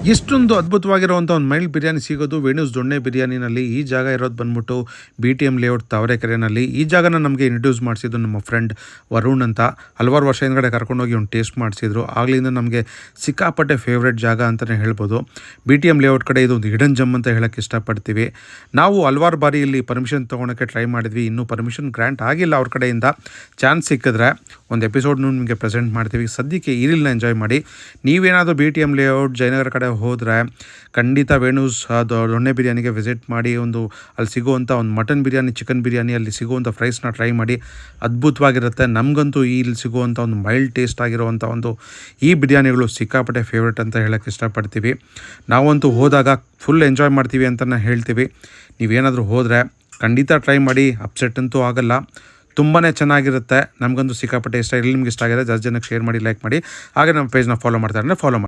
ಎಷ್ಟೊಂದು ಅದ್ಭುತವಾಗಿರುವಂಥ ಒಂದು ಮೈಲ್ಡ್ ಬಿರಿಯಾನಿ ಸಿಗೋದು ವೇಣುಸ್ ದೊಣ್ಣೆ ಬಿರಿಯಾನಿನಲ್ಲಿ. ಈ ಜಾಗ ಇರೋದು ಬಂದ್ಬಿಟ್ಟು BTM ಲೇಔಟ್ ತಾವರೆಕೆರೆನಲ್ಲಿ. ಈ ಜಾಗನ ನಮಗೆ ಇಂಟ್ರೊಡ್ಯೂಸ್ ಮಾಡಿಸಿದ್ದು ನಮ್ಮ ಫ್ರೆಂಡ್ ವರುಣ್ ಅಂತ. ಹಲವಾರು ವರ್ಷ ಹಿಂದ್ಗಡೆ ಕರ್ಕೊಂಡೋಗಿ ಒಂದು ಟೇಸ್ಟ್ ಮಾಡಿಸಿದ್ರು. ಆಗ್ಲಿಂದ ನಮಗೆ ಸಿಕ್ಕಾಪಟ್ಟೆ ಫೇವ್ರೇಟ್ ಜಾಗ ಅಂತಲೇ ಹೇಳ್ಬೋದು. BTM ಲೇಔಟ್ ಕಡೆ ಇದು ಒಂದು ಹಿಡನ್ ಜಮ್ ಅಂತ ಹೇಳೋಕ್ಕೆ ಇಷ್ಟಪಡ್ತೀವಿ. ನಾವು ಹಲವಾರು ಬಾರಿ ಇಲ್ಲಿ ಪರ್ಮಿಷನ್ ತೊಗೊಳಕ್ಕೆ ಟ್ರೈ ಮಾಡಿದ್ವಿ. ಇನ್ನೂ ಪರ್ಮಿಷನ್ ಗ್ರ್ಯಾಂಟ್ ಆಗಿಲ್ಲ ಅವ್ರ ಕಡೆಯಿಂದ. ಚಾನ್ಸ್ ಸಿಕ್ಕಿದ್ರೆ ಒಂದು ಎಪಿಸೋಡ್ನು ನಿಮಗೆ ಪ್ರೆಸೆಂಟ್ ಮಾಡ್ತೀವಿ. ಸದ್ಯಕ್ಕೆ ಈ ರೀಲ್ನ ಎಂಜಾಯ್ ಮಾಡಿ. ನೀವೇನಾದರೂ BTM ಲೇಔಟ್ ಜಯನಗರ ಕಡೆ ಹೋದರೆ ಖಂಡಿತ ವೇಣುಸ್ ದೊಣ್ಣೆ ಬಿರಿಯಾನಿಗೆ ವಿಸಿಟ್ ಮಾಡಿ. ಅಲ್ಲಿ ಸಿಗುವಂಥ ಒಂದು ಮಟನ್ ಬಿರಿಯಾನಿ, ಚಿಕನ್ ಬಿರಿಯಾನಿ, ಅಲ್ಲಿ ಸಿಗುವಂಥ ಫ್ರೈಸ್ನ ಟ್ರೈ ಮಾಡಿ. ಅದ್ಭುತವಾಗಿರುತ್ತೆ. ನಮಗಂತೂ ಇಲ್ಲಿ ಸಿಗುವಂಥ ಒಂದು ಮೈಲ್ಡ್ ಟೇಸ್ಟ್ ಆಗಿರುವಂಥ ಈ ಬಿರಿಯಾನಿಗಳು ಸಿಕ್ಕಾಪಟ್ಟೆ ಫೇವ್ರೇಟ್ ಅಂತ ಹೇಳೋಕ್ಕೆ ಇಷ್ಟಪಡ್ತೀವಿ. ನಾವಂತೂ ಹೋದಾಗ ಫುಲ್ ಎಂಜಾಯ್ ಮಾಡ್ತೀವಿ ಅಂತಲೇ ಹೇಳ್ತೀವಿ. ನೀವೇನಾದರೂ ಹೋದರೆ ಖಂಡಿತ ಟ್ರೈ ಮಾಡಿ. ಅಪ್ಸೆಟ್ ಅಂತೂ ಆಗಲ್ಲ. ತುಂಬಾ ಚೆನ್ನಾಗಿರುತ್ತೆ. ನಮಗಂತೂ ಸಿಕ್ಕಾಪಟ್ಟೆ ಇಷ್ಟ. ಇಲ್ಲಿ ನಿಮ್ಗೆ ಇಷ್ಟ ಆಗಿದೆ ಜಾಸ್ತಿ ಜನಕ್ಕೆ ಶೇರ್ ಮಾಡಿ, ಲೈಕ್ ಮಾಡಿ. ಹಾಗೆ ನಮ್ಮ ಪೇಜ್ನ ಫಾಲೋ ಮಾಡ್ತಾರೆ ಫಾಲೋ ಮಾಡಿ.